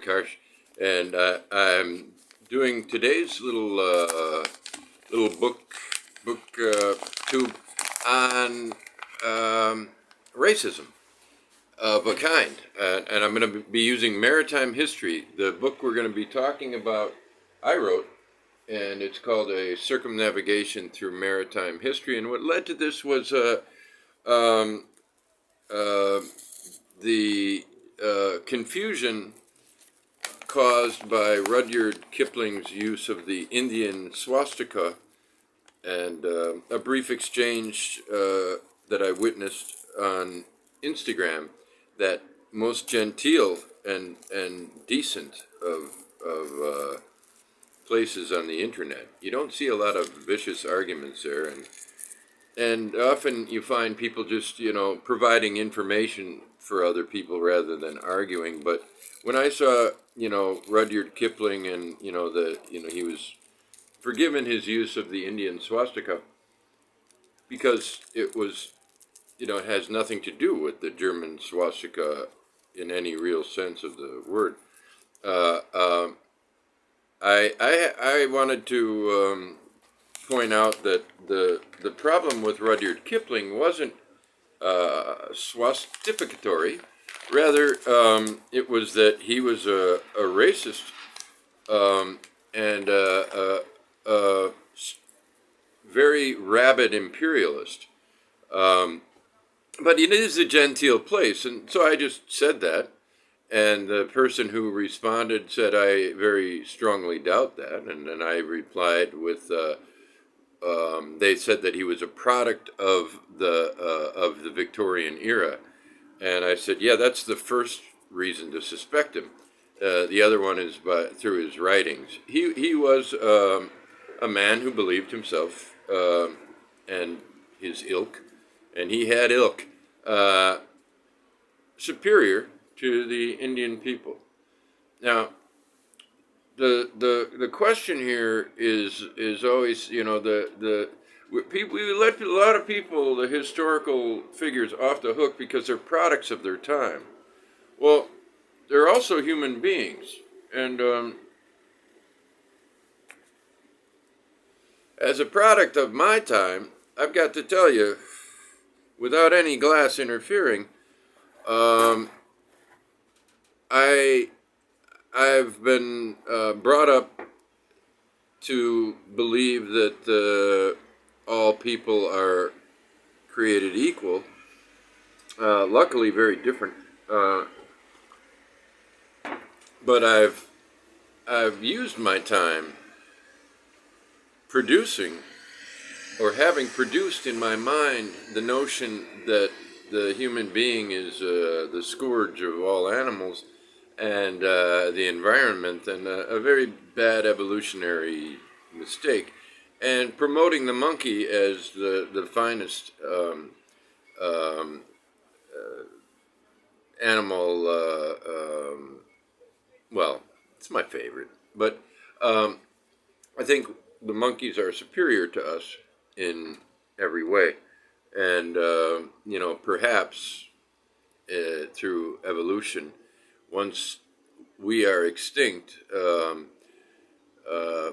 Harsch, and I'm doing today's little book tube on racism of a kind, and I'm going to be using Maritime History. The book we're going to be talking about, I wrote, and it's called A Circumnavigation Through Maritime History. And what led to this was the confusion caused by Rudyard Kipling's use of the Indian swastika, and a brief exchange that I witnessed on Instagram that most genteel and decent of places on the internet. You don't see a lot of vicious arguments there, and often you find people just, providing information for other people rather than arguing. But when I saw, Rudyard Kipling and, he was forgiven his use of the Indian swastika because it was, it has nothing to do with the German swastika in any real sense of the word. I wanted to point out that the problem with Rudyard Kipling wasn't swastificatory. Rather, it was that he was a racist and a very rabid imperialist. But it is a genteel place, and so I just said that. And the person who responded said, I very strongly doubt that. And then I replied with, they said that he was a product of the Victorian era. And I said, yeah, that's the first reason to suspect him. The other one is through his writings. He was a man who believed himself and his ilk, and he had ilk superior to the Indian people. Now, the question here is always, we let a lot of people, the historical figures, off the hook because they're products of their time. Well, they're also human beings, and as a product of my time, I've got to tell you, without any glass interfering, I've been brought up to believe that all people are created equal. Luckily, very different. But I've used my time producing, or having produced in my mind, the notion that the human being is the scourge of all animals and the environment, and a very bad evolutionary mistake, and promoting the monkey as the finest animal. Well, it's my favorite, but I think the monkeys are superior to us in every way, and perhaps through evolution, once we are extinct,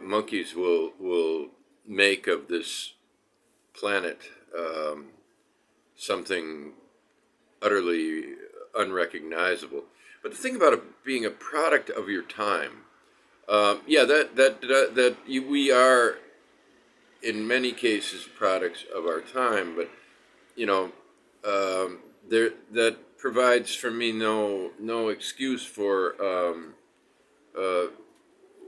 monkeys will make of this planet something utterly unrecognizable. But the thing about it being a product of your time, we are in many cases products of our time, but that provides for me no excuse for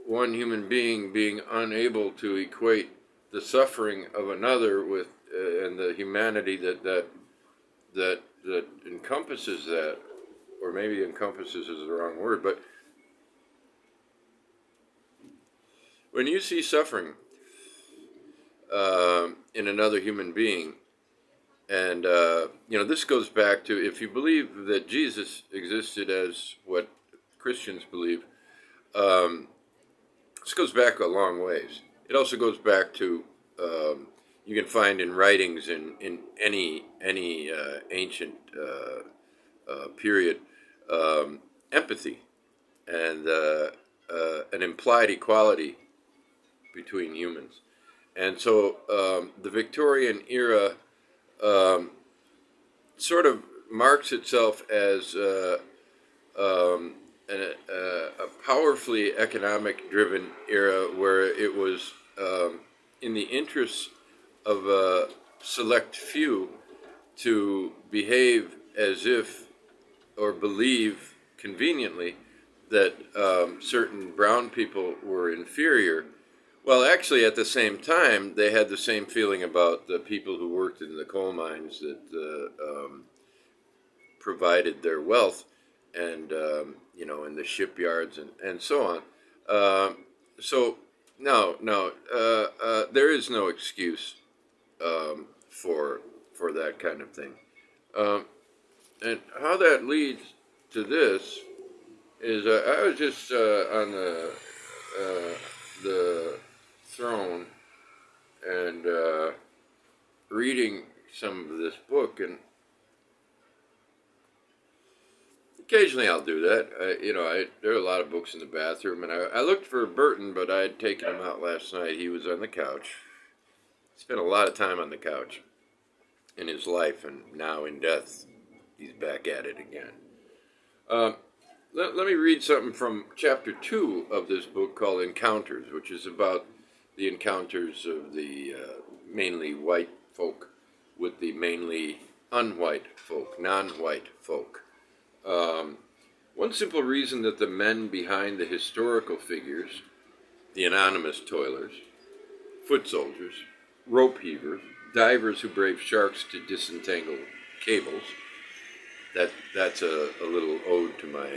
one human being unable to equate the suffering of another with and the humanity that encompasses that, or maybe encompasses is the wrong word, but when you see suffering in another human being, and this goes back to, if you believe that Jesus existed as what Christians believe, this goes back a long ways. It also goes back to, you can find in writings in any ancient period, empathy. and an implied equality between humans. And so the Victorian era um, sort of marks itself as a powerfully economic driven era where it was in the interests of a select few to behave as if or believe conveniently that certain brown people were inferior. Well, actually, at the same time, they had the same feeling about the people who worked in the coal mines that provided their wealth, and in the shipyards and so on. So no, there is no excuse for that kind of thing. Um, and how that leads to this is I was just on the throne and reading some of this book, and occasionally I'll do that. There are a lot of books in the bathroom, and I looked for Burton, but I had taken him out last night. He was on the couch. Spent a lot of time on the couch in his life, and now in death, he's back at it again. Let me read something from chapter 2 of this book called Encounters, which is about the encounters of the mainly white folk with the mainly unwhite folk, non-white folk. One simple reason that the men behind the historical figures, the anonymous toilers, foot soldiers, rope heavers, divers who brave sharks to disentangle cables, that's a little ode to my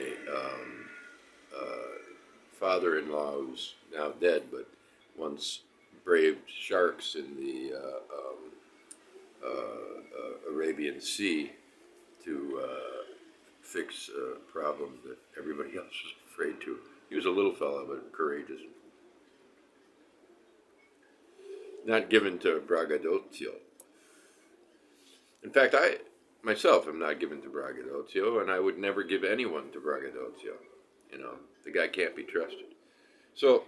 father-in-law, who's now dead, but once braved sharks in the Arabian Sea to fix a problem that everybody else was afraid to. He was a little fella, but courageous. Not given to braggadocio. In fact, I myself am not given to braggadocio, and I would never give anyone to braggadocio. The guy can't be trusted. So,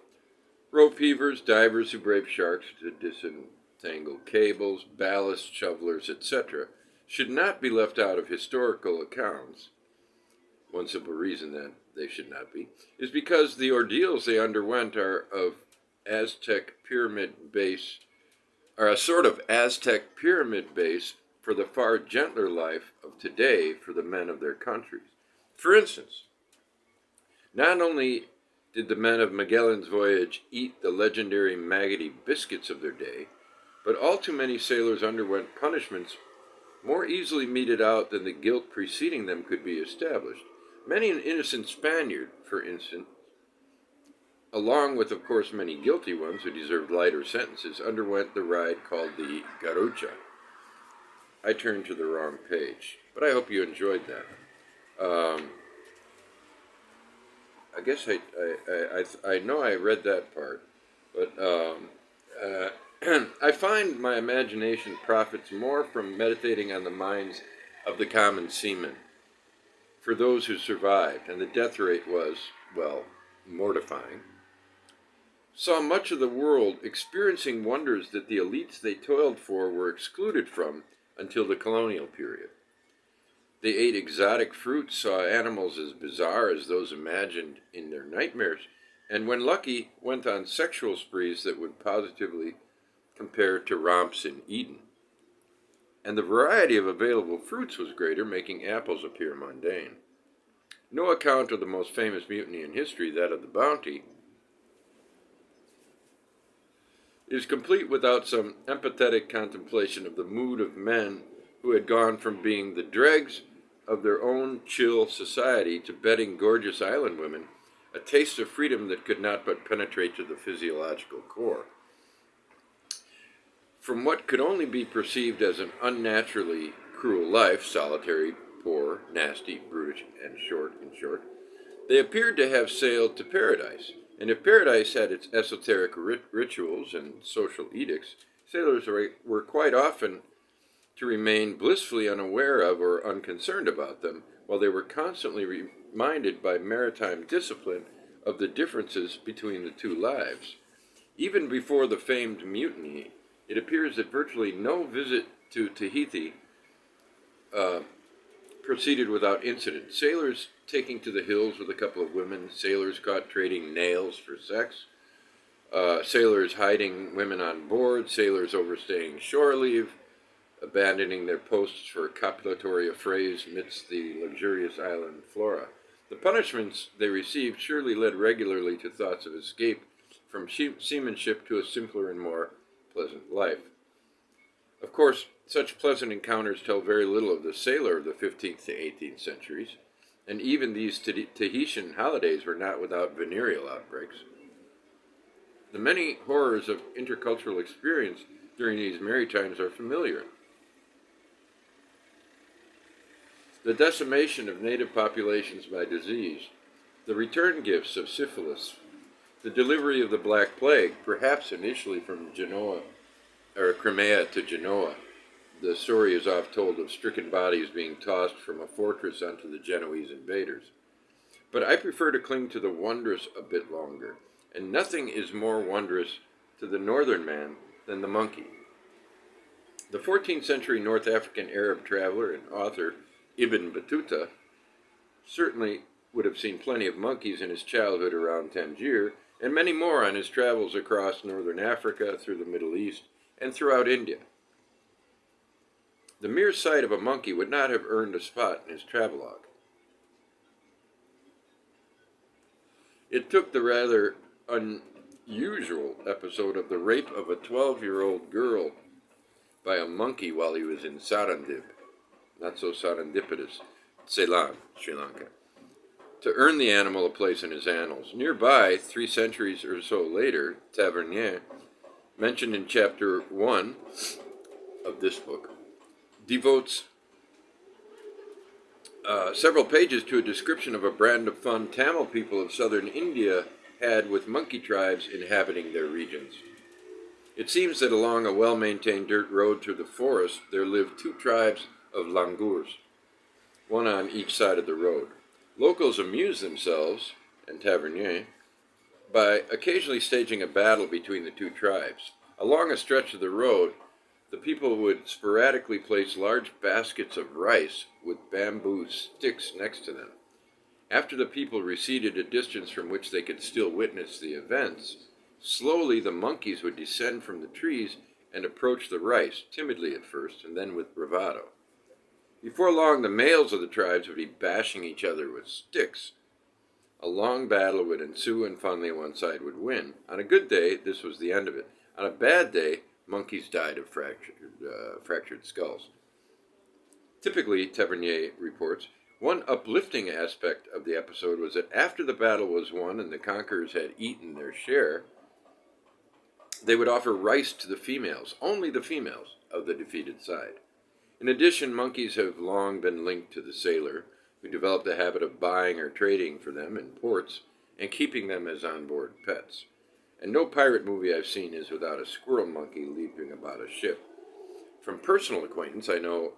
rope heavers, divers who brave sharks to disentangle cables, ballast shovelers, etc., should not be left out of historical accounts. One simple reason that they should not be is because the ordeals they underwent are of Aztec pyramid base, are a sort of Aztec pyramid base for the far gentler life of today for the men of their countries. For instance, not only did the men of Magellan's voyage eat the legendary maggoty biscuits of their day, but all too many sailors underwent punishments more easily meted out than the guilt preceding them could be established. Many an innocent Spaniard, for instance, along with, of course, many guilty ones who deserved lighter sentences, underwent the ride called the Garrucha. I turned to the wrong page, but I hope you enjoyed that. I guess I know I read that part, but I find my imagination profits more from meditating on the minds of the common seamen, for those who survived, and the death rate was, well, mortifying, saw much of the world experiencing wonders that the elites they toiled for were excluded from until the colonial period. They ate exotic fruits, saw animals as bizarre as those imagined in their nightmares, and when lucky, went on sexual sprees that would positively compare to romps in Eden. And the variety of available fruits was greater, making apples appear mundane. No account of the most famous mutiny in history, that of the Bounty, is complete without some empathetic contemplation of the mood of men who had gone from being the dregs of their own chill society to bedding gorgeous island women, a taste of freedom that could not but penetrate to the physiological core. From what could only be perceived as an unnaturally cruel life, solitary, poor, nasty, brutish, and short, in short, they appeared to have sailed to paradise. And if paradise had its esoteric rituals and social edicts, sailors were quite often to remain blissfully unaware of or unconcerned about them, while they were constantly reminded by maritime discipline of the differences between the two lives. Even before the famed mutiny, it appears that virtually no visit to Tahiti proceeded without incident. Sailors taking to the hills with a couple of women, sailors caught trading nails for sex, sailors hiding women on board, sailors overstaying shore leave, abandoning their posts for copulatory affrays amidst the luxurious island flora. The punishments they received surely led regularly to thoughts of escape from seamanship to a simpler and more pleasant life. Of course, such pleasant encounters tell very little of the sailor of the 15th to 18th centuries, and even these Tahitian holidays were not without venereal outbreaks. The many horrors of intercultural experience during these merry times are familiar. The decimation of native populations by disease, the return gifts of syphilis, the delivery of the Black Plague, perhaps initially from Crimea to Genoa. The story is oft told of stricken bodies being tossed from a fortress onto the Genoese invaders. But I prefer to cling to the wondrous a bit longer, and nothing is more wondrous to the northern man than the monkey. The 14th century North African Arab traveler and author Ibn Battuta certainly would have seen plenty of monkeys in his childhood around Tangier, and many more on his travels across northern Africa, through the Middle East, and throughout India. The mere sight of a monkey would not have earned a spot in his travelogue. It took the rather unusual episode of the rape of a 12-year-old girl by a monkey while he was in Sarandip, not so serendipitous, Ceylon, Sri Lanka, to earn the animal a place in his annals. Nearby, 3 centuries or so later, Tavernier, mentioned in chapter 1 of this book, devotes several pages to a description of a brand of fun Tamil people of southern India had with monkey tribes inhabiting their regions. It seems that along a well-maintained dirt road through the forest there lived 2 tribes of langurs, one on each side of the road. Locals amused themselves, and Tavernier, by occasionally staging a battle between the 2 tribes. Along a stretch of the road, the people would sporadically place large baskets of rice with bamboo sticks next to them. After the people receded a distance from which they could still witness the events, slowly the monkeys would descend from the trees and approach the rice, timidly at first, and then with bravado. Before long, the males of the tribes would be bashing each other with sticks. A long battle would ensue, and finally one side would win. On a good day, this was the end of it. On a bad day, monkeys died of fractured skulls. Typically, Tavernier reports, one uplifting aspect of the episode was that after the battle was won and the conquerors had eaten their share, they would offer rice to the females, only the females, of the defeated side. In addition, monkeys have long been linked to the sailor, who developed the habit of buying or trading for them in ports and keeping them as onboard pets. And no pirate movie I've seen is without a squirrel monkey leaping about a ship. From personal acquaintance, I know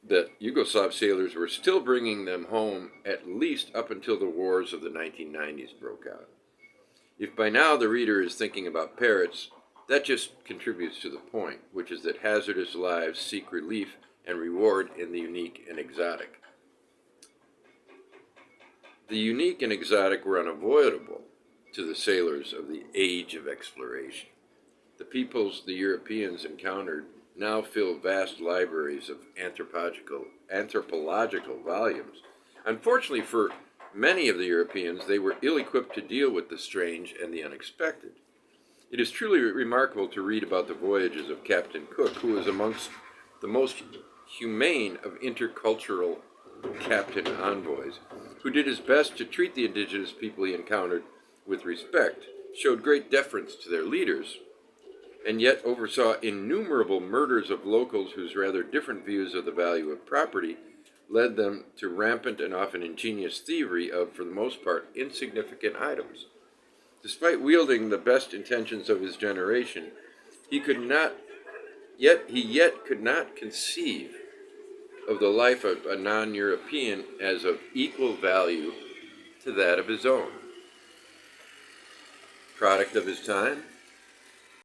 that Yugoslav sailors were still bringing them home at least up until the wars of the 1990s broke out. If by now the reader is thinking about parrots, that just contributes to the point, which is that hazardous lives seek relief and reward in the unique and exotic. The unique and exotic were unavoidable to the sailors of the age of exploration. The peoples the Europeans encountered now fill vast libraries of anthropological volumes. Unfortunately for many of the Europeans, they were ill-equipped to deal with the strange and the unexpected. It is truly remarkable to read about the voyages of Captain Cook, who was amongst the most humane of intercultural captain envoys, who did his best to treat the indigenous people he encountered with respect, showed great deference to their leaders, and yet oversaw innumerable murders of locals whose rather different views of the value of property led them to rampant and often ingenious thievery of, for the most part, insignificant items. Despite wielding the best intentions of his generation, he could not conceive of the life of a non-European as of equal value to that of his own. Product of his time,